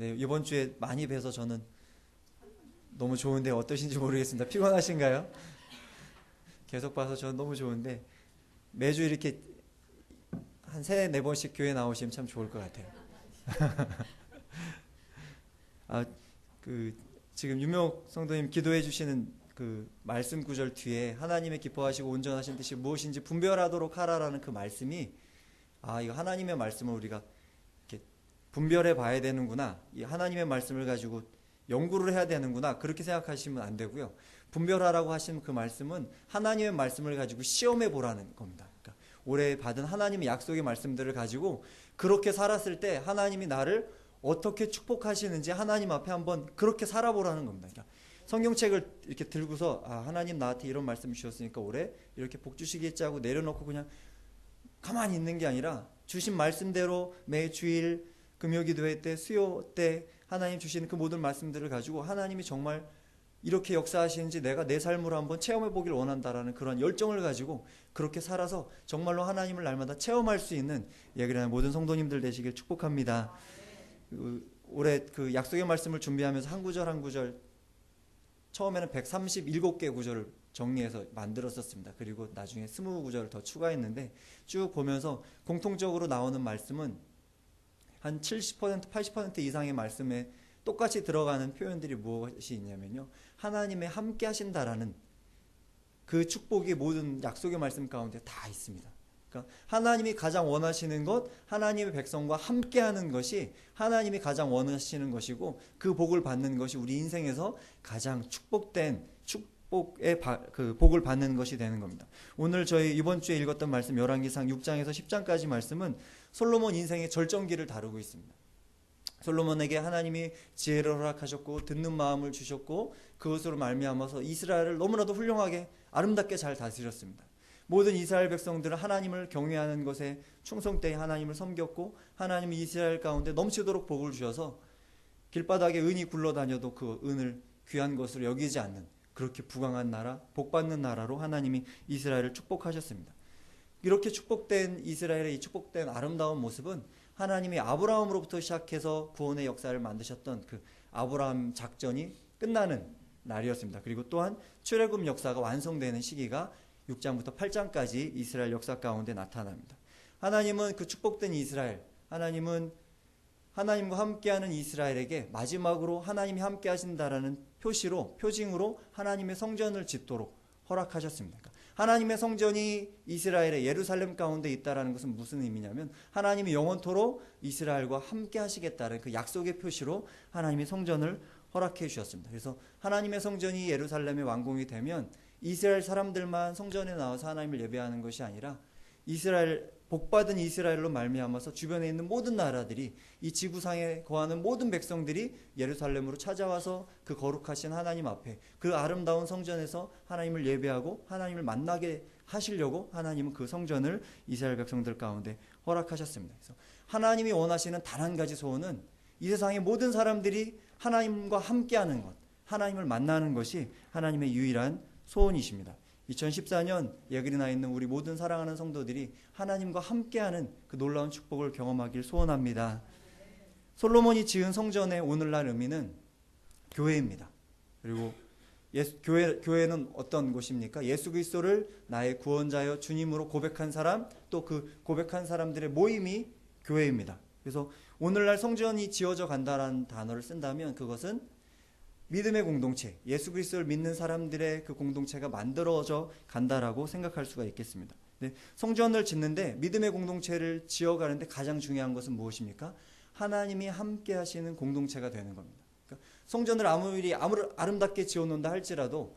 네, 이번 주에 많이 뵈서 저는 너무 좋은데 어떠신지 모르겠습니다. 피곤하신가요? 계속 봐서 저는 너무 좋은데 매주 이렇게 한 3-4번씩 교회 나오시면 참 좋을 것 같아요. 아, 지금 유명 성도님 기도해 주시는 그 말씀 구절 뒤에 하나님의 기뻐하시고 온전하신 뜻이 무엇인지 분별하도록 하라라는 그 말씀이, 이거 하나님의 말씀을 우리가 이렇게 분별해 봐야 되는구나, 이 하나님의 말씀을 가지고 연구를 해야 되는구나, 그렇게 생각하시면 안 되고요. 분별하라고 하신 그 말씀은 하나님의 말씀을 가지고 시험해 보라는 겁니다. 그러니까 올해 받은 하나님의 약속의 말씀들을 가지고 그렇게 살았을 때 하나님이 나를 어떻게 축복하시는지 하나님 앞에 한번 그렇게 살아보라는 겁니다. 그러니까 성경책을 이렇게 들고서 하나님 나한테 이런 말씀 주셨으니까 올해 이렇게 복 주시겠지 하고 내려놓고 그냥 가만히 있는 게 아니라 주신 말씀대로 매 주일 금요기도회 때, 수요 때 하나님 주시는 그 모든 말씀들을 가지고 하나님이 정말 이렇게 역사하시는지 내가 내 삶으로 한번 체험해 보길 원한다라는 그런 열정을 가지고 그렇게 살아서 정말로 하나님을 날마다 체험할 수 있는 예그리하는 모든 성도님들 되시길 축복합니다. 올해 그 약속의 말씀을 준비하면서 한 구절 한 구절 처음에는 137개 구절을 정리해서 만들었었습니다. 그리고 나중에 20구절을 더 추가했는데 쭉 보면서 공통적으로 나오는 말씀은 한 70%, 80% 이상의 말씀에 똑같이 들어가는 표현들이 무엇이 있냐면요, 하나님의 함께 하신다라는 그 축복이 모든 약속의 말씀 가운데 다 있습니다. 그러니까 하나님이 가장 원하시는 것, 하나님의 백성과 함께하는 것이 하나님이 가장 원하시는 것이고, 그 복을 받는 것이 우리 인생에서 가장 축복된 축복의 그 복을 받는 것이 되는 겁니다. 오늘 저희 이번 주에 읽었던 말씀 열왕기상 6장에서 10장까지 말씀은 솔로몬 인생의 절정기를 다루고 있습니다. 솔로몬에게 하나님이 지혜를 허락하셨고 듣는 마음을 주셨고 그것으로 말미암아서 이스라엘을 너무나도 훌륭하게 아름답게 잘 다스렸습니다. 모든 이스라엘 백성들은 하나님을 경외하는 것에 충성되이 하나님을 섬겼고, 하나님이 이스라엘 가운데 넘치도록 복을 주셔서 길바닥에 은이 굴러다녀도 그 은을 귀한 것으로 여기지 않는 그렇게 부강한 나라, 복받는 나라로 하나님이 이스라엘을 축복하셨습니다. 이렇게 축복된 이스라엘의 이 축복된 아름다운 모습은 하나님이 아브라함으로부터 시작해서 구원의 역사를 만드셨던 그 아브라함 작전이 끝나는 날이었습니다. 그리고 또한 출애굽 역사가 완성되는 시기가 6장부터 8장까지 이스라엘 역사 가운데 나타납니다. 하나님은 그 축복된 이스라엘, 하나님은 하나님과 함께하는 이스라엘에게 마지막으로 하나님이 함께 하신다라는 표징으로 하나님의 성전을 짓도록 허락하셨습니다. 하나님의 성전이 이스라엘의 예루살렘 가운데 있다라는 것은 무슨 의미냐면 하나님이 영원토록 이스라엘과 함께 하시겠다는 그 약속의 표시로 하나님의 성전을 허락해 주셨습니다. 그래서 하나님의 성전이 예루살렘에 완공이 되면 이스라엘 사람들만 성전에 나와서 하나님을 예배하는 것이 아니라 이스라엘, 복받은 이스라엘로 말미암아서 주변에 있는 모든 나라들이, 이 지구상에 거하는 모든 백성들이 예루살렘으로 찾아와서 그 거룩하신 하나님 앞에 그 아름다운 성전에서 하나님을 예배하고 하나님을 만나게 하시려고 하나님은 그 성전을 이스라엘 백성들 가운데 허락하셨습니다. 그래서 하나님이 원하시는 단 한 가지 소원은 이 세상의 모든 사람들이 하나님과 함께하는 것, 하나님을 만나는 것이 하나님의 유일한 소원이십니다. 2014년 예그리나에 있는 우리 모든 사랑하는 성도들이 하나님과 함께하는 그 놀라운 축복을 경험하길 소원합니다. 솔로몬이 지은 성전의 오늘날 의미는 교회입니다. 그리고 교회는 어떤 곳입니까? 예수 그리스도를 나의 구원자여 주님으로 고백한 사람, 또 그 고백한 사람들의 모임이 교회입니다. 그래서 오늘날 성전이 지어져 간다라는 단어를 쓴다면 그것은 믿음의 공동체, 예수 그리스도를 믿는 사람들의 그 공동체가 만들어져 간다라고 생각할 수가 있겠습니다. 네, 성전을 짓는데, 믿음의 공동체를 지어가는데 가장 중요한 것은 무엇입니까? 하나님이 함께 하시는 공동체가 되는 겁니다. 그러니까 성전을 아무리 아름답게 지어놓는다 할지라도,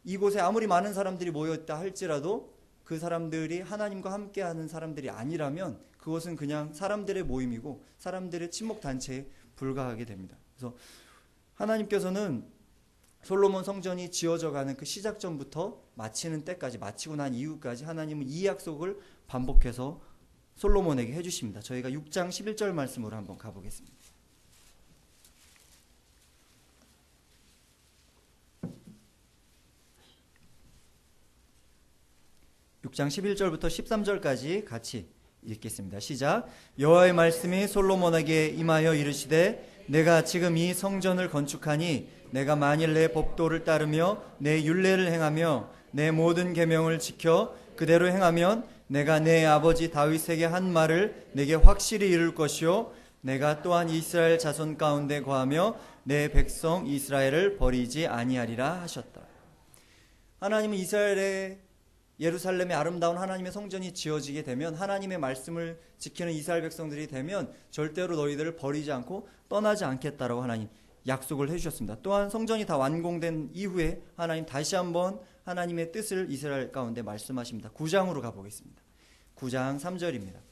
이곳에 아무리 많은 사람들이 모여있다 할지라도 그 사람들이 하나님과 함께하는 사람들이 아니라면 그것은 그냥 사람들의 모임이고 사람들의 친목단체에 불과하게 됩니다. 그래서 하나님께서는 솔로몬 성전이 지어져가는 그 시작점부터 마치는 때까지, 마치고 난 이후까지 하나님은 이 약속을 반복해서 솔로몬에게 해주십니다. 저희가 6장 11절 말씀으로 한번 가보겠습니다. 6장 11절부터 13절까지 같이 읽겠습니다. 시작. 여호와의 말씀이 솔로몬에게 임하여 이르시되 내가 지금 이 성전을 건축하니 내가 만일 내 법도를 따르며 내 율례를 행하며 내 모든 계명을 지켜 그대로 행하면 내가 내 아버지 다윗에게 한 말을 내게 확실히 이룰 것이요 내가 또한 이스라엘 자손 가운데 거하며 내 백성 이스라엘을 버리지 아니하리라 하셨다. 하나님은 이스라엘의 예루살렘의 아름다운 하나님의 성전이 지어지게 되면, 하나님의 말씀을 지키는 이스라엘 백성들이 되면 절대로 너희들을 버리지 않고 떠나지 않겠다라고 하나님 약속을 해주셨습니다. 또한 성전이 다 완공된 이후에 하나님 다시 한번 하나님의 뜻을 이스라엘 가운데 말씀하십니다. 9장으로 가보겠습니다. 9장 3절입니다.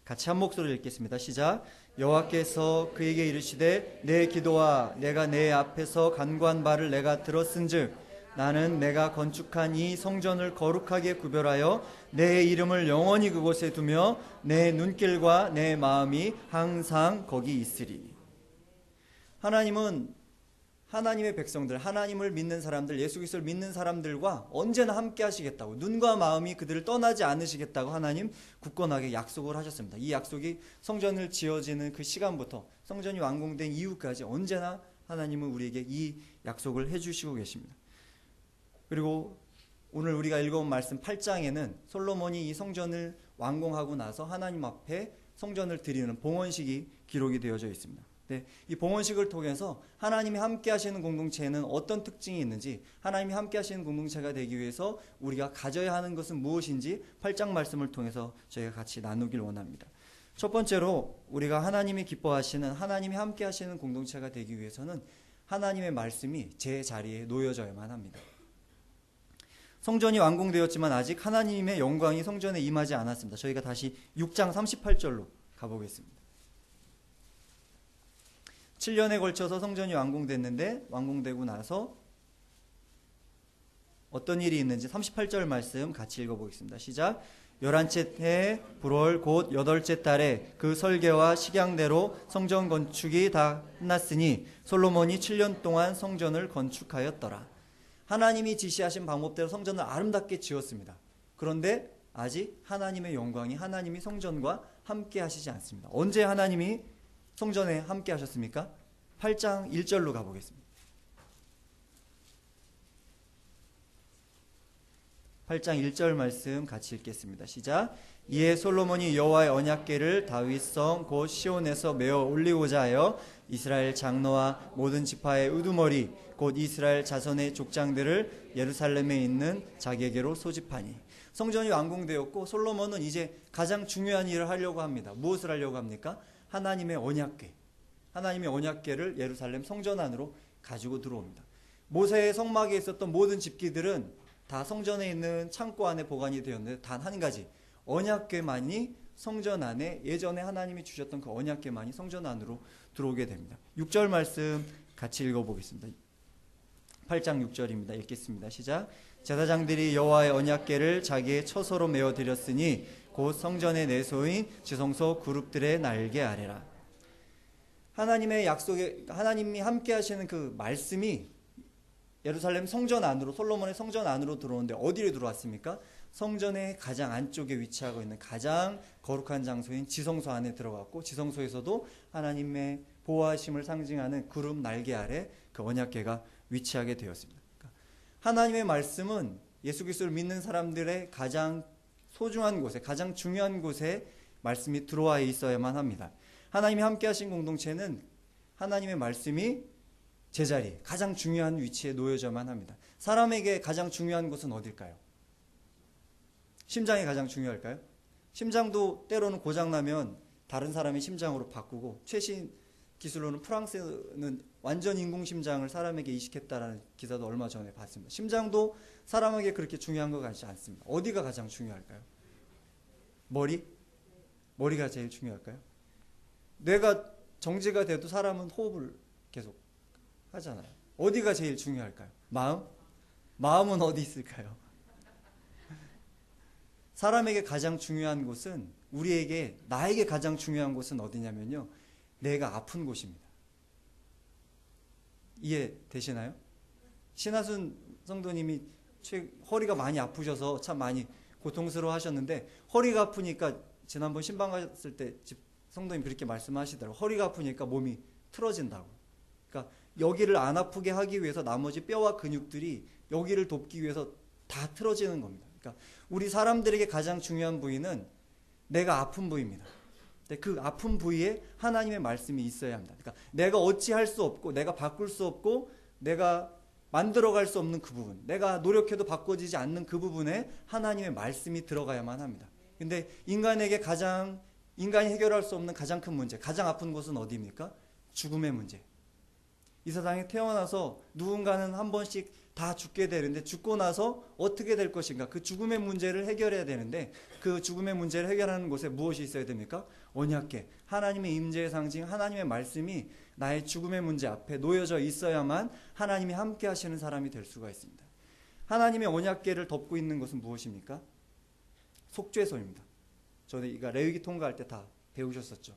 같이 한 목소리로 읽겠습니다. 시작. 여호와께서 그에게 이르시되 내 기도와 내가 내 앞에서 간구한 바를 내가 들었은즉 나는 내가 건축한 이 성전을 거룩하게 구별하여 내 이름을 영원히 그곳에 두며 내 눈길과 내 마음이 항상 거기 있으리. 하나님은 하나님의 백성들, 하나님을 믿는 사람들, 예수 그리스도를 믿는 사람들과 언제나 함께 하시겠다고, 눈과 마음이 그들을 떠나지 않으시겠다고 하나님 굳건하게 약속을 하셨습니다. 이 약속이 성전을 지어지는 그 시간부터 성전이 완공된 이후까지 언제나 하나님은 우리에게 이 약속을 해주시고 계십니다. 그리고 오늘 우리가 읽어본 말씀 8장에는 솔로몬이 이 성전을 완공하고 나서 하나님 앞에 성전을 드리는 봉헌식이 기록이 되어져 있습니다. 네, 이 봉헌식을 통해서 하나님이 함께 하시는 공동체에는 어떤 특징이 있는지, 하나님이 함께 하시는 공동체가 되기 위해서 우리가 가져야 하는 것은 무엇인지 8장 말씀을 통해서 저희가 같이 나누길 원합니다. 첫 번째로 우리가 하나님이 기뻐하시는, 하나님이 함께 하시는 공동체가 되기 위해서는 하나님의 말씀이 제 자리에 놓여져야만 합니다. 성전이 완공되었지만 아직 하나님의 영광이 성전에 임하지 않았습니다. 저희가 다시 6장 38절로 가보겠습니다. 7년에 걸쳐서 성전이 완공됐는데, 완공되고 나서 어떤 일이 있는지 38절 말씀 같이 읽어보겠습니다. 시작. 11째 해 불월 곧 8째 달에 그 설계와 식양대로 성전 건축이 다 끝났으니 솔로몬이 7년 동안 성전을 건축하였더라. 하나님이 지시하신 방법대로 성전을 아름답게 지었습니다. 그런데 아직 하나님의 영광이, 하나님이 성전과 함께 하시지 않습니다. 언제 하나님이 성전에 함께 하셨습니까? 8장 1절로 가보겠습니다. 8장 1절 말씀 같이 읽겠습니다. 시작. 이에 솔로몬이 여호와의 언약궤를 다윗성 곧 시온에서 메어 올리고자 하여 이스라엘 장로와 모든 지파의 우두머리 곧 이스라엘 자손의 족장들을 예루살렘에 있는 자기에게로 소집하니. 성전이 완공되었고 솔로몬은 이제 가장 중요한 일을 하려고 합니다. 무엇을 하려고 합니까? 하나님의 언약궤, 하나님의 언약궤를 예루살렘 성전 안으로 가지고 들어옵니다. 모세의 성막에 있었던 모든 집기들은 다 성전에 있는 창고 안에 보관이 되었는데 단 한 가지, 언약궤만이 성전 안에, 예전에 하나님이 주셨던 그 언약궤만이 성전 안으로 들어오게 됩니다. 6절 말씀 같이 읽어보겠습니다. 8장 6절입니다. 읽겠습니다. 시작. 제사장들이 여호와의 언약궤를 자기의 처소로 메어 드렸으니 곧 성전의 내소인 지성소 그룹들의 날개 아래라. 하나님의 약속에, 하나님이 함께 하시는 그 말씀이 예루살렘 성전 안으로, 솔로몬의 성전 안으로 들어오는데 어디로 들어왔습니까? 성전의 가장 안쪽에 위치하고 있는 가장 거룩한 장소인 지성소 안에 들어갔고, 지성소에서도 하나님의 보호하심을 상징하는 구름 날개 아래 그 언약궤가 위치하게 되었습니다. 하나님의 말씀은 예수 그리스도를 믿는 사람들의 가장 소중한 곳에, 가장 중요한 곳에 말씀이 들어와 있어야만 합니다. 하나님이 함께 하신 공동체는 하나님의 말씀이 제자리, 가장 중요한 위치에 놓여져야만 합니다. 사람에게 가장 중요한 곳은 어딜까요? 심장이 가장 중요할까요? 심장도 때로는 고장나면 다른 사람의 심장으로 바꾸고, 최신 기술로는 프랑스는 완전 인공심장을 사람에게 이식했다라는 기사도 얼마 전에 봤습니다. 심장도 사람에게 그렇게 중요한 것 같지 않습니다. 어디가 가장 중요할까요? 머리? 머리가 제일 중요할까요? 뇌가 정지가 돼도 사람은 호흡을 계속 하잖아요. 어디가 제일 중요할까요? 마음? 마음은 어디 있을까요? 사람에게 가장 중요한 곳은, 우리에게, 나에게 가장 중요한 곳은 어디냐면요, 내가 아픈 곳입니다. 이해되시나요? 신하순 성도님이 허리가 많이 아프셔서 참 많이 고통스러워 하셨는데 허리가 아프니까 지난번 신방 갔을 때 성도님 그렇게 말씀하시더라고요. 허리가 아프니까 몸이 틀어진다고. 그러니까 여기를 안 아프게 하기 위해서 나머지 뼈와 근육들이 여기를 돕기 위해서 다 틀어지는 겁니다. 그러니까 우리 사람들에게 가장 중요한 부위는 내가 아픈 부위입니다. 근데 그 아픈 부위에 하나님의 말씀이 있어야 합니다. 그러니까 내가 어찌할 수 없고 내가 바꿀 수 없고 내가 만들어갈 수 없는 그 부분, 내가 노력해도 바꿔지지 않는 그 부분에 하나님의 말씀이 들어가야만 합니다. 근데 인간이 해결할 수 없는 가장 큰 문제, 가장 아픈 곳은 어디입니까? 죽음의 문제. 이 세상에 태어나서 누군가는 한 번씩 다 죽게 되는데 죽고 나서 어떻게 될 것인가? 그 죽음의 문제를 해결해야 되는데 그 죽음의 문제를 해결하는 곳에 무엇이 있어야 됩니까? 언약궤, 하나님의 임재의 상징, 하나님의 말씀이 나의 죽음의 문제 앞에 놓여져 있어야만 하나님이 함께 하시는 사람이 될 수가 있습니다. 하나님의 언약궤를 덮고 있는 것은 무엇입니까? 속죄소입니다. 저는 이거 레위기 통과할 때 다 배우셨었죠.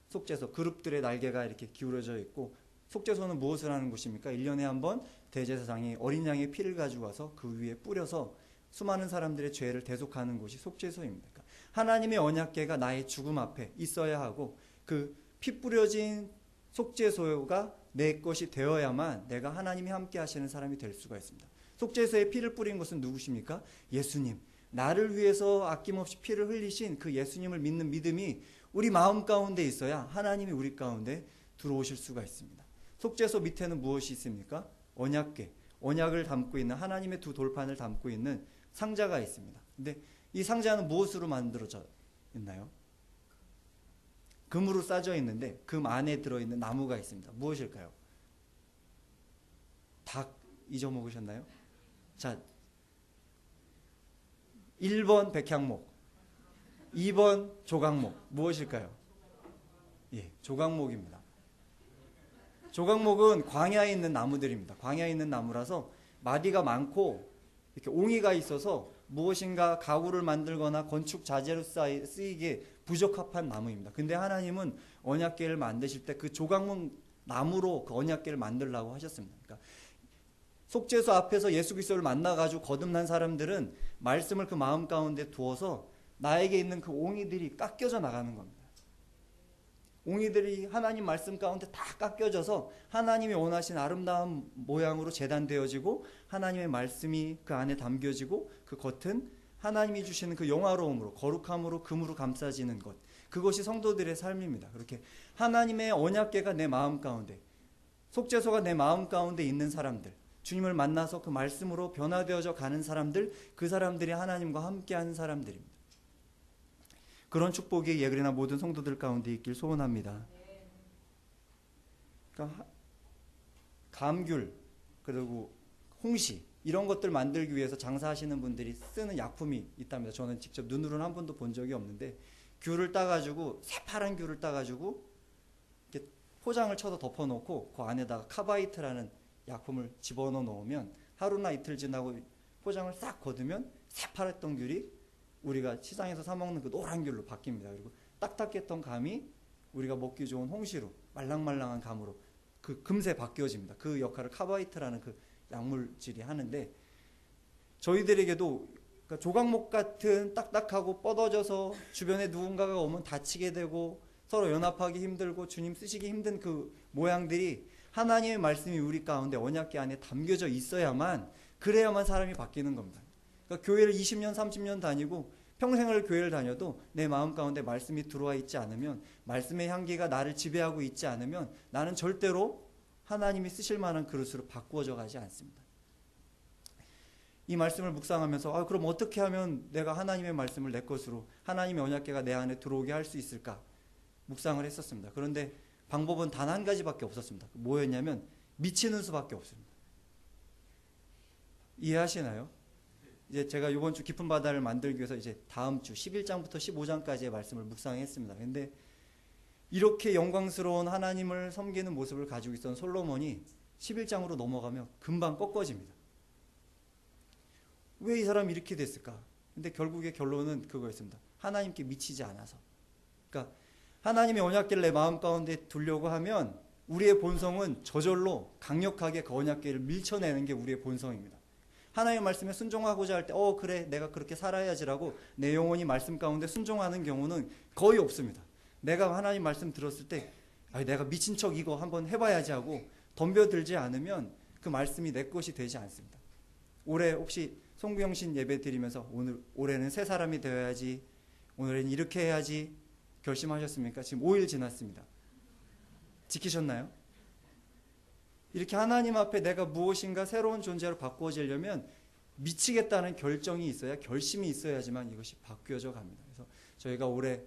속죄소, 그룹들의 날개가 이렇게 기울어져 있고, 속죄소는 무엇을 하는 곳입니까? 1년에 한 번 대제사장이 어린 양의 피를 가지고 와서 그 위에 뿌려서 수많은 사람들의 죄를 대속하는 곳이 속죄소입니다. 그러니까 하나님의 언약궤가 나의 죽음 앞에 있어야 하고 그 피 뿌려진 속죄소가 내 것이 되어야만 내가 하나님이 함께 하시는 사람이 될 수가 있습니다. 속죄소에 피를 뿌린 것은 누구십니까? 예수님. 나를 위해서 아낌없이 피를 흘리신 그 예수님을 믿는 믿음이 우리 마음 가운데 있어야 하나님이 우리 가운데 들어오실 수가 있습니다. 속죄소 밑에는 무엇이 있습니까? 언약궤, 언약을 담고 있는 하나님의 두 돌판을 담고 있는 상자가 있습니다. 근데 이 상자는 무엇으로 만들어져 있나요? 금으로 싸져 있는데 금 안에 들어있는 나무가 있습니다. 무엇일까요? 닭 잊어먹으셨나요? 자, 1번 백향목, 2번 조각목, 무엇일까요? 예, 조각목입니다. 조각목은 광야에 있는 나무들입니다. 광야에 있는 나무라서 마디가 많고 이렇게 옹이가 있어서 무엇인가 가구를 만들거나 건축 자재로 쓰이기에 부적합한 나무입니다. 근데 하나님은 언약궤를 만드실 때 그 조각목 나무로 그 언약궤를 만들라고 하셨습니다. 그러니까 속죄소 앞에서 예수 그리스도를 만나가지고 거듭난 사람들은 말씀을 그 마음 가운데 두어서 나에게 있는 그 옹이들이 깎여져 나가는 겁니다. 옹이들이 하나님 말씀 가운데 다 깎여져서 하나님이 원하신 아름다운 모양으로 재단되어지고 하나님의 말씀이 그 안에 담겨지고 그 겉은 하나님이 주시는 그 영화로움으로 거룩함으로 금으로 감싸지는 것, 그것이 성도들의 삶입니다. 그렇게 하나님의 언약궤가 내 마음 가운데, 속죄소가 내 마음 가운데 있는 사람들, 주님을 만나서 그 말씀으로 변화되어져 가는 사람들, 그 사람들이 하나님과 함께하는 사람들입니다. 그런 축복이 예그리나 모든 성도들 가운데 있길 소원합니다. 그러니까 감귤 그리고 홍시 이런 것들 만들기 위해서 장사하시는 분들이 쓰는 약품이 있답니다. 저는 직접 눈으로는 한 번도 본 적이 없는데 귤을 따가지고 새파란 귤을 따가지고 이렇게 포장을 쳐서 덮어놓고 그 안에다가 카바이트라는 약품을 집어넣어 놓으면 하루나 이틀 지나고 포장을 싹 걷으면 새파랬던 귤이 우리가 시장에서 사 먹는 그 노란 귤로 바뀝니다. 그리고 딱딱했던 감이 우리가 먹기 좋은 홍시로 말랑말랑한 감으로 그 금세 바뀌어집니다. 그 역할을 카바이트라는 그 약물질이 하는데 저희들에게도 그러니까 조각목 같은 딱딱하고 뻗어져서 주변에 누군가가 오면 다치게 되고 서로 연합하기 힘들고 주님 쓰시기 힘든 그 모양들이 하나님의 말씀이 우리 가운데 언약궤 안에 담겨져 있어야만 그래야만 사람이 바뀌는 겁니다. 그러니까 교회를 20년 30년 다니고 평생을 교회를 다녀도 내 마음 가운데 말씀이 들어와 있지 않으면 말씀의 향기가 나를 지배하고 있지 않으면 나는 절대로 하나님이 쓰실 만한 그릇으로 바꾸어져 가지 않습니다. 이 말씀을 묵상하면서 그럼 어떻게 하면 내가 하나님의 말씀을 내 것으로 하나님의 언약궤가 내 안에 들어오게 할 수 있을까 묵상을 했었습니다. 그런데 방법은 단 한 가지밖에 없었습니다. 뭐였냐면 미치는 수밖에 없습니다. 이해하시나요? 이제 제가 이번 주 깊은 바다를 만들기 위해서 이제 다음 주 11장부터 15장까지의 말씀을 묵상했습니다. 근데 이렇게 영광스러운 하나님을 섬기는 모습을 가지고 있던 솔로몬이 11장으로 넘어가면 금방 꺾어집니다. 왜 이 사람이 이렇게 됐을까? 근데 결국의 결론은 그거였습니다. 하나님께 미치지 않아서. 그러니까 하나님의 언약궤를 내 마음 가운데 두려고 하면 우리의 본성은 저절로 강력하게 그 언약궤를 밀쳐내는 게 우리의 본성입니다. 하나님의 말씀에 순종하고자 할 때 그래 내가 그렇게 살아야지라고 내 영혼이 말씀 가운데 순종하는 경우는 거의 없습니다. 내가 하나님 말씀 들었을 때 내가 미친 척 이거 한번 해봐야지 하고 덤벼들지 않으면 그 말씀이 내 것이 되지 않습니다. 올해 혹시 송구영신 예배 드리면서 올해는 새 사람이 되어야지, 오늘은 이렇게 해야지 결심하셨습니까? 지금 5일 지났습니다. 지키셨나요? 이렇게 하나님 앞에 내가 무엇인가 새로운 존재로 바꾸어지려면 미치겠다는 결정이 있어야, 결심이 있어야지만 이것이 바뀌어져 갑니다. 그래서 저희가 올해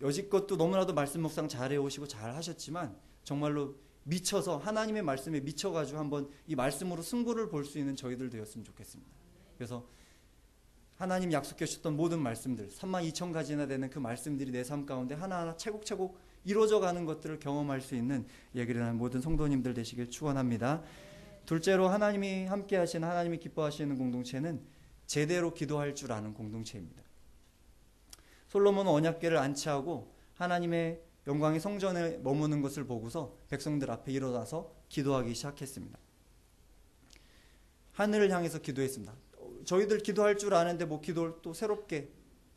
여지껏도 너무나도 말씀 묵상 잘 해오시고 잘 하셨지만 정말로 미쳐서 하나님의 말씀에 미쳐가지고 한번 이 말씀으로 승부를 볼 수 있는 저희들 되었으면 좋겠습니다. 그래서 하나님 약속해 주셨던 모든 말씀들 32,000가지나 되는 그 말씀들이 내 삶 가운데 하나하나 차곡차곡 이루어져 가는 것들을 경험할 수 있는 예기를 하는 모든 성도님들 되시길 축원합니다. 둘째로 하나님이 함께 하시는, 하나님이 기뻐하시는 공동체는 제대로 기도할 줄 아는 공동체입니다. 솔로몬은 언약궤를 안치하고 하나님의 영광의 성전에 머무는 것을 보고서 백성들 앞에 일어나서 기도하기 시작했습니다. 하늘을 향해서 기도했습니다. 저희들 기도할 줄 아는데 뭐 기도를 또 새롭게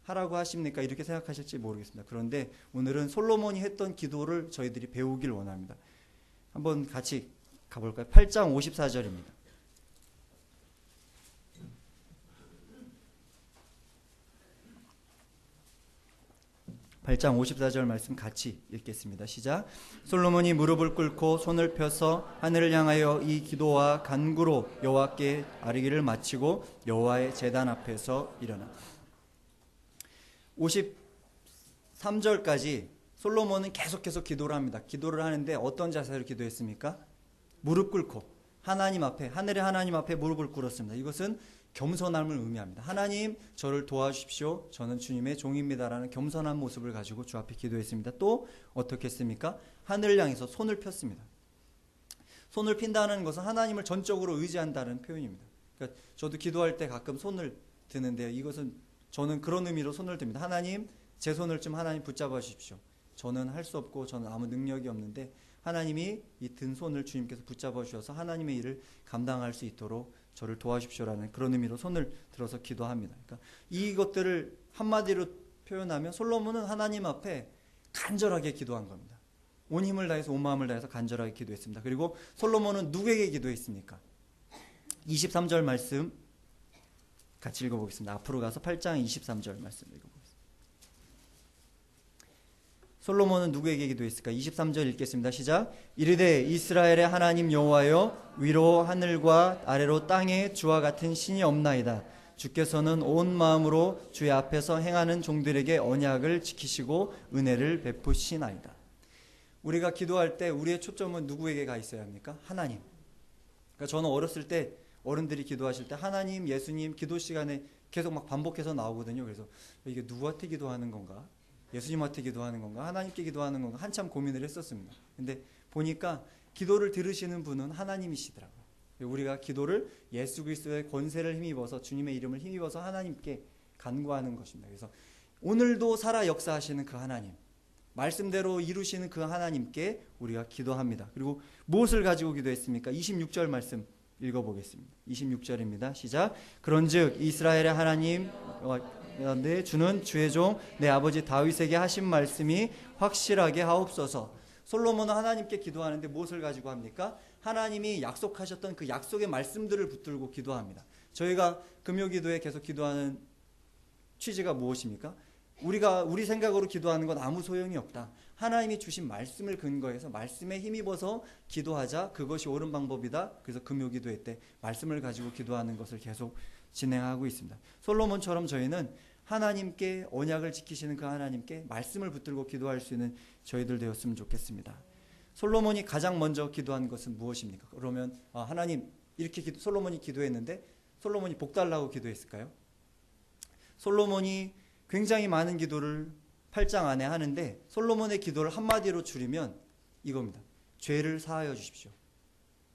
하라고 하십니까? 이렇게 생각하실지 모르겠습니다. 그런데 오늘은 솔로몬이 했던 기도를 저희들이 배우길 원합니다. 한번 같이 가볼까요? 8장 54절입니다. 8장 54절 말씀 같이 읽겠습니다. 시작. 솔로몬이 무릎을 꿇고 손을 펴서 하늘을 향하여 이 기도와 간구로 여호와께 아뢰기를 마치고 여호와의 제단 앞에서 일어나. 53절까지 솔로몬은 계속해서 기도를 합니다. 기도를 하는데 어떤 자세로 기도했습니까? 무릎 꿇고 하나님 앞에, 하늘의 하나님 앞에 무릎을 꿇었습니다. 이것은 겸손함을 의미합니다. 하나님, 저를 도와주십시오. 저는 주님의 종입니다라는 겸손한 모습을 가지고 주 앞에 기도했습니다. 또 어떻게 했습니까? 하늘을 향해서 손을 폈습니다. 손을 핀다는 것은 하나님을 전적으로 의지한다는 표현입니다. 그러니까 저도 기도할 때 가끔 손을 드는데요. 이것은 저는 그런 의미로 손을 듭니다. 하나님, 제 손을 좀 하나님 붙잡아 주십시오. 저는 할 수 없고 저는 아무 능력이 없는데 하나님이 이 든 손을 주님께서 붙잡아 주셔서 하나님의 일을 감당할 수 있도록 저를 도와주십시오라는 그런 의미로 손을 들어서 기도합니다. 그러니까 이것들을 한마디로 표현하면 솔로몬은 하나님 앞에 간절하게 기도한 겁니다. 온 힘을 다해서, 온 마음을 다해서 간절하게 기도했습니다. 그리고 솔로몬은 누구에게 기도했습니까? 23절 말씀 같이 읽어보겠습니다. 앞으로 가서 8장 23절 말씀 읽어보겠습니다. 솔로몬은 누구에게 기도했을까? 23절 읽겠습니다. 시작. 이르되 이스라엘의 하나님 여호와여, 위로 하늘과 아래로 땅에 주와 같은 신이 없나이다. 주께서는 온 마음으로 주의 앞에서 행하는 종들에게 언약을 지키시고 은혜를 베푸시나이다. 우리가 기도할 때 우리의 초점은 누구에게 가 있어야 합니까? 하나님. 그러니까 저는 어렸을 때 어른들이 기도하실 때 하나님, 예수님 기도 시간에 계속 막 반복해서 나오거든요. 그래서 이게 누구한테 기도하는 건가? 예수님한테 기도하는 건가? 하나님께 기도하는 건가? 한참 고민을 했었습니다. 근데 보니까 기도를 들으시는 분은 하나님이시더라고요. 우리가 기도를 예수 그리스도의 권세를 힘입어서, 주님의 이름을 힘입어서 하나님께 간구하는 것입니다. 그래서 오늘도 살아 역사하시는 그 하나님, 말씀대로 이루시는 그 하나님께 우리가 기도합니다. 그리고 무엇을 가지고 기도했습니까? 26절 말씀 읽어보겠습니다. 26절입니다. 시작. 그런즉 이스라엘의 하나님 내 주는 주의 종 내 아버지 다윗에게 하신 말씀이 확실하게 하옵소서. 솔로몬은 하나님께 기도하는데 무엇을 가지고 합니까? 하나님이 약속하셨던 그 약속의 말씀들을 붙들고 기도합니다. 저희가 금요기도에 계속 기도하는 취지가 무엇입니까? 우리 생각으로 기도하는 건 아무 소용이 없다. 하나님이 주신 말씀을 근거해서 말씀에 힘입어서 기도하자. 그것이 옳은 방법이다. 그래서 금요기도회 때 말씀을 가지고 기도하는 것을 계속 진행하고 있습니다. 솔로몬처럼 저희는 하나님께, 언약을 지키시는 그 하나님께 말씀을 붙들고 기도할 수 있는 저희들 되었으면 좋겠습니다. 솔로몬이 가장 먼저 기도한 것은 무엇입니까? 그러면 하나님, 이렇게 솔로몬이 기도했는데 솔로몬이 복 달라고 기도했을까요? 솔로몬이 굉장히 많은 기도를 8장 안에 하는데 솔로몬의 기도를 한마디로 줄이면 이겁니다. 죄를 사하여 주십시오.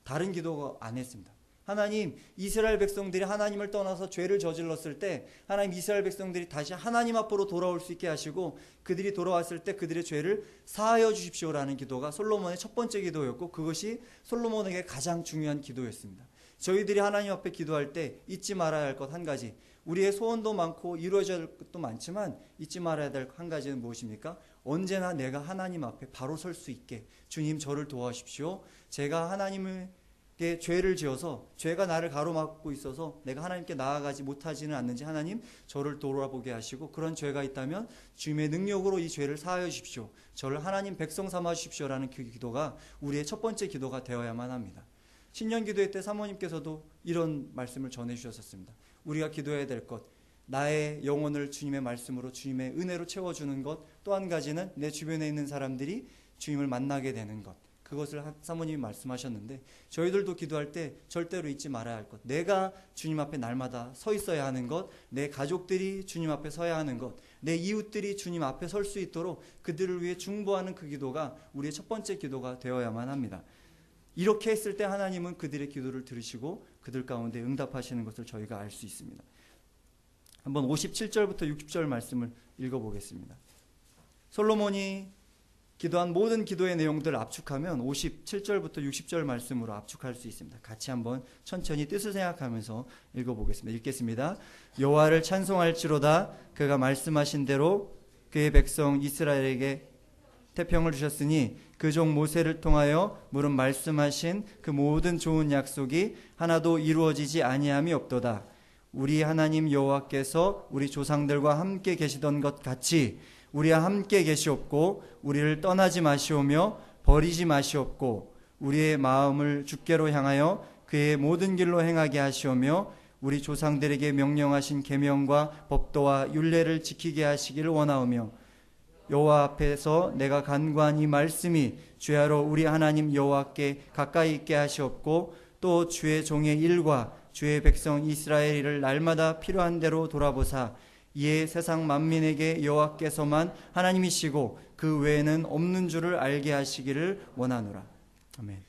다른 기도 안 했습니다. 하나님, 이스라엘 백성들이 하나님을 떠나서 죄를 저질렀을 때 하나님, 이스라엘 백성들이 다시 하나님 앞으로 돌아올 수 있게 하시고 그들이 돌아왔을 때 그들의 죄를 사하여 주십시오라는 기도가 솔로몬의 첫 번째 기도였고 그것이 솔로몬에게 가장 중요한 기도였습니다. 저희들이 하나님 앞에 기도할 때 잊지 말아야 할 것 한 가지, 우리의 소원도 많고 이루어져야 할 것도 많지만 잊지 말아야 될 한 가지는 무엇입니까? 언제나 내가 하나님 앞에 바로 설 수 있게 주님 저를 도와주십시오. 제가 하나님께 죄를 지어서 죄가 나를 가로막고 있어서 내가 하나님께 나아가지 못하지는 않는지 하나님 저를 돌아보게 하시고, 그런 죄가 있다면 주님의 능력으로 이 죄를 사하여 주십시오. 저를 하나님 백성 삼아 주십시오라는 그 기도가 우리의 첫 번째 기도가 되어야만 합니다. 신년 기도회 때 사모님께서도 이런 말씀을 전해 주셨습니다. 우리가 기도해야 될 것, 나의 영혼을 주님의 말씀으로 주님의 은혜로 채워주는 것, 또 한 가지는 내 주변에 있는 사람들이 주님을 만나게 되는 것, 그것을 사모님이 말씀하셨는데, 저희들도 기도할 때 절대로 잊지 말아야 할 것, 내가 주님 앞에 날마다 서 있어야 하는 것, 내 가족들이 주님 앞에 서야 하는 것, 내 이웃들이 주님 앞에 설 수 있도록 그들을 위해 중보하는 그 기도가 우리의 첫 번째 기도가 되어야만 합니다. 이렇게 했을 때 하나님은 그들의 기도를 들으시고 그들 가운데 응답하시는 것을 저희가 알 수 있습니다. 한번 57절부터 60절 말씀을 읽어보겠습니다. 솔로몬이 기도한 모든 기도의 내용들을 압축하면 57절부터 60절 말씀으로 압축할 수 있습니다. 같이 한번 천천히 뜻을 생각하면서 읽어보겠습니다. 읽겠습니다. 여호와를 찬송할지로다. 그가 말씀하신 대로 그의 백성 이스라엘에게 태평을 주셨으니 그 종 모세를 통하여 물은 말씀하신 그 모든 좋은 약속이 하나도 이루어지지 아니함이 없도다. 우리 하나님 여호와께서 우리 조상들과 함께 계시던 것 같이 우리와 함께 계시옵고 우리를 떠나지 마시오며 버리지 마시옵고 우리의 마음을 주께로 향하여 그의 모든 길로 행하게 하시오며 우리 조상들에게 명령하신 계명과 법도와 율례를 지키게 하시기를 원하오며 여호와 앞에서 내가 간구한 이 말씀이 주야로 우리 하나님 여호와께 가까이 있게 하시옵고 또 주의 종의 일과 주의 백성 이스라엘을 날마다 필요한 대로 돌아보사 이에 세상 만민에게 여호와께서만 하나님이시고 그 외에는 없는 줄을 알게 하시기를 원하노라. 아멘.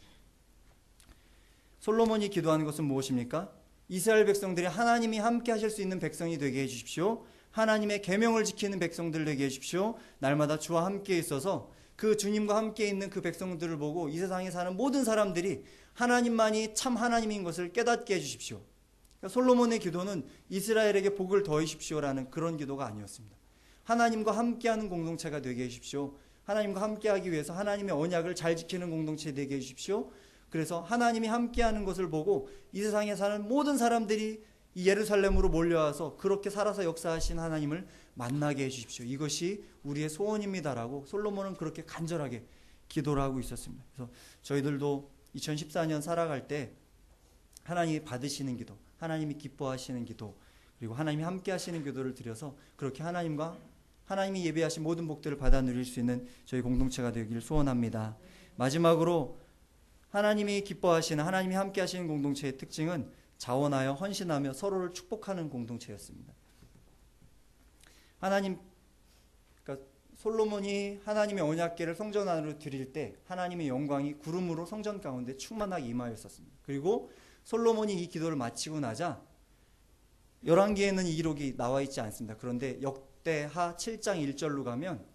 솔로몬이 기도하는 것은 무엇입니까? 이스라엘 백성들이 하나님이 함께 하실 수 있는 백성이 되게 해주십시오. 하나님의 계명을 지키는 백성들 되게 해주십시오. 날마다 주와 함께 있어서 그 주님과 함께 있는 그 백성들을 보고 이 세상에 사는 모든 사람들이 하나님만이 참 하나님인 것을 깨닫게 해주십시오. 그러니까 솔로몬의 기도는 이스라엘에게 복을 더하십시오라는 그런 기도가 아니었습니다. 하나님과 함께하는 공동체가 되게 해주십시오. 하나님과 함께하기 위해서 하나님의 언약을 잘 지키는 공동체 되게 해주십시오. 그래서 하나님이 함께하는 것을 보고 이 세상에 사는 모든 사람들이 이 예루살렘으로 몰려와서 그렇게 살아서 역사하신 하나님을 만나게 해주십시오. 이것이 우리의 소원입니다라고 솔로몬은 그렇게 간절하게 기도를 하고 있었습니다. 그래서 저희들도 2014년 살아갈 때 하나님이 받으시는 기도, 하나님이 기뻐하시는 기도, 그리고 하나님이 함께 하시는 기도를 드려서 그렇게 하나님이 예배하신 모든 복들을 받아 누릴 수 있는 저희 공동체가 되기를 소원합니다. 마지막으로 하나님이 기뻐하시는, 하나님이 함께 하시는 공동체의 특징은 자원하여 헌신하며 서로를 축복하는 공동체였습니다. 그러니까 솔로몬이 하나님의 언약궤를 성전 안으로 드릴 때 하나님의 영광이 구름으로 성전 가운데 충만하게 임하였었습니다. 그리고 솔로몬이 이 기도를 마치고 나자 열왕기에는 이 기록이 나와 있지 않습니다. 그런데 역대하 7장 1절로 가면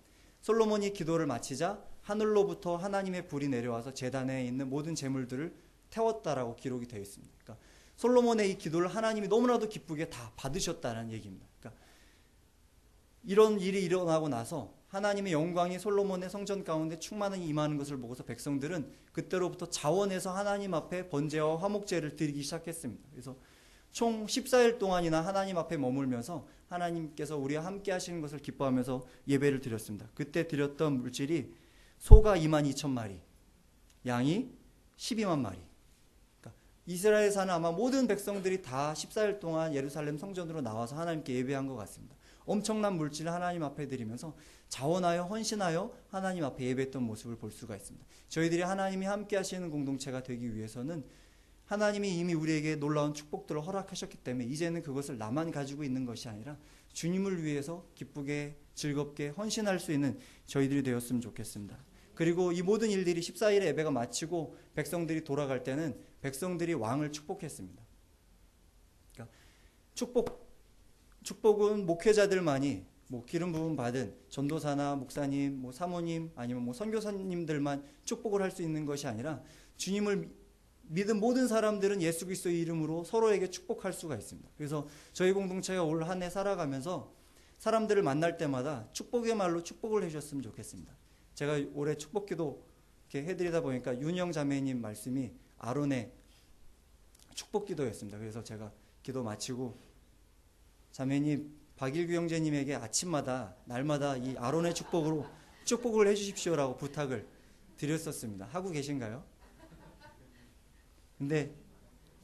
솔로몬이 기도를 마치자 하늘로부터 하나님의 불이 내려와서 제단에 있는 모든 제물들을 태웠다라고 기록이 되어 있습니다. 그러니까 솔로몬의 이 기도를 하나님이 너무나도 기쁘게 다 받으셨다는 얘기입니다. 그러니까 이런 일이 일어나고 나서 하나님의 영광이 솔로몬의 성전 가운데 충만히 임하는 것을 보고서 백성들은 그때로부터 자원해서 하나님 앞에 번제와 화목제를 드리기 시작했습니다. 그래서 총 14일 동안이나 하나님 앞에 머물면서 하나님께서 우리와 함께 하시는 것을 기뻐하면서 예배를 드렸습니다. 그때 드렸던 물질이 소가 22,000마리, 양이 12만 마리. 이스라엘 사는 아마 모든 백성들이 다 14일 동안 예루살렘 성전으로 나와서 하나님께 예배한 것 같습니다. 엄청난 물질을 하나님 앞에 드리면서 자원하여 헌신하여 하나님 앞에 예배했던 모습을 볼 수가 있습니다. 저희들이 하나님이 함께 하시는 공동체가 되기 위해서는 하나님이 이미 우리에게 놀라운 축복들을 허락하셨기 때문에 이제는 그것을 나만 가지고 있는 것이 아니라 주님을 위해서 기쁘게 즐겁게 헌신할 수 있는 저희들이 되었으면 좋겠습니다. 그리고 이 모든 일들이 14일에 예배가 마치고 백성들이 돌아갈 때는 백성들이 왕을 축복했습니다. 그러니까 축복은 목회자들만이 기름 부음 받은 전도사나 목사님, 사모님 아니면 선교사님들만 축복을 할 수 있는 것이 아니라 주님을 믿은 모든 사람들은 예수 그리스도의 이름으로 서로에게 축복할 수가 있습니다. 그래서 저희 공동체가 올 한 해 살아가면서 사람들을 만날 때마다 축복의 말로 축복을 해주셨으면 좋겠습니다. 제가 올해 축복기도 이렇게 해드리다 보니까 윤영 자매님 말씀이 아론의 축복기도였습니다. 그래서 제가 기도 마치고 자매님 박일규 형제님에게 아침마다 날마다 이 아론의 축복으로 축복을 해주십시오라고 부탁을 드렸었습니다. 하고 계신가요? 근데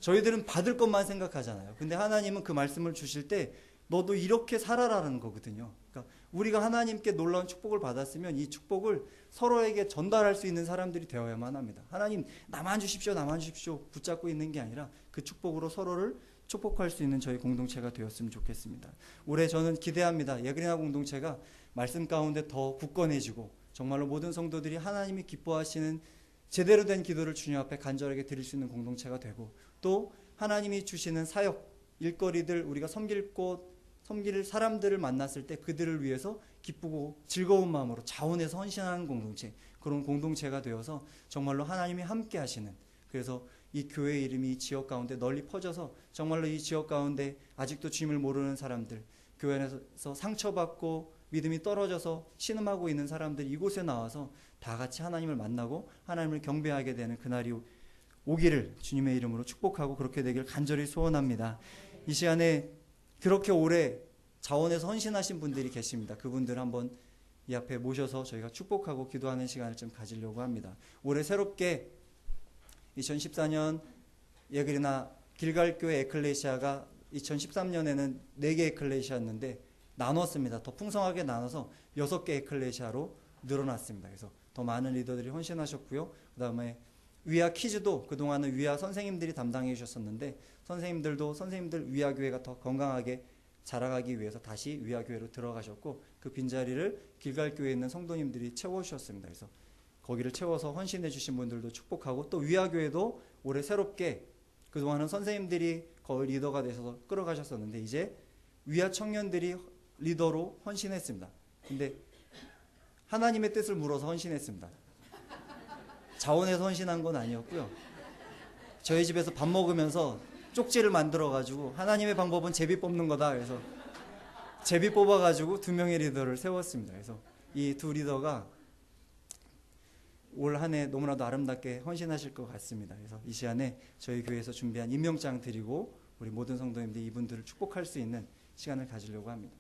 저희들은 받을 것만 생각하잖아요. 근데 하나님은 그 말씀을 주실 때 너도 이렇게 살아라는 거거든요. 그러니까 우리가 하나님께 놀라운 축복을 받았으면 이 축복을 서로에게 전달할 수 있는 사람들이 되어야만 합니다. 하나님 나만 주십시오, 나만 주십시오 붙잡고 있는 게 아니라 그 축복으로 서로를 축복할 수 있는 저희 공동체가 되었으면 좋겠습니다. 올해 저는 기대합니다. 예그리나 공동체가 말씀 가운데 더 굳건해지고 정말로 모든 성도들이 하나님이 기뻐하시는 제대로 된 기도를 주님 앞에 간절하게 드릴 수 있는 공동체가 되고 또 하나님이 주시는 사역, 일거리들 우리가 섬길 곳, 섬길 사람들을 만났을 때 그들을 위해서 기쁘고 즐거운 마음으로 자원해서 헌신하는 공동체, 그런 공동체가 되어서 정말로 하나님이 함께 하시는, 그래서 이 교회의 이름이 이 지역 가운데 널리 퍼져서 정말로 이 지역 가운데 아직도 주님을 모르는 사람들, 교회 안에서 상처받고 믿음이 떨어져서 신음하고 있는 사람들이 이곳에 나와서 다 같이 하나님을 만나고 하나님을 경배하게 되는 그날이 오기를 주님의 이름으로 축복하고 그렇게 되길 간절히 소원합니다. 이 시간에 그렇게 오래 자원해서 헌신하신 분들이 계십니다. 그분들 한번 이 앞에 모셔서 저희가 축복하고 기도하는 시간을 좀 가지려고 합니다. 올해 새롭게 2014년 예그리나 길갈교회 에클레시아가 2013년에는 4개 에클레시아였는데 나눴습니다. 더 풍성하게 나눠서 6개 에클레시아로 늘어났습니다. 그래서 더 많은 리더들이 헌신하셨고요. 그 다음에 위아 키즈도 그동안은 위아 선생님들이 담당해 주셨었는데 선생님들 위아교회가 더 건강하게 자라가기 위해서 다시 위아교회로 들어가셨고 그 빈자리를 길갈교회에 있는 성도님들이 채워주셨습니다. 그래서 거기를 채워서 헌신해 주신 분들도 축복하고 또 위아교회도 올해 새롭게 그동안은 선생님들이 거의 리더가 되셔서 끌어가셨었는데 이제 위아 청년들이 리더로 헌신했습니다. 근데 하나님의 뜻을 물어서 헌신했습니다. 자원해서 헌신한 건 아니었고요. 저희 집에서 밥 먹으면서 쪽지를 만들어가지고 하나님의 방법은 제비 뽑는 거다. 그래서 제비 뽑아가지고 2명의 리더를 세웠습니다. 그래서 이 2 리더가 올 한 해 너무나도 아름답게 헌신하실 것 같습니다. 그래서 이 시간에 저희 교회에서 준비한 임명장 드리고 우리 모든 성도님들이 이분들을 축복할 수 있는 시간을 가지려고 합니다.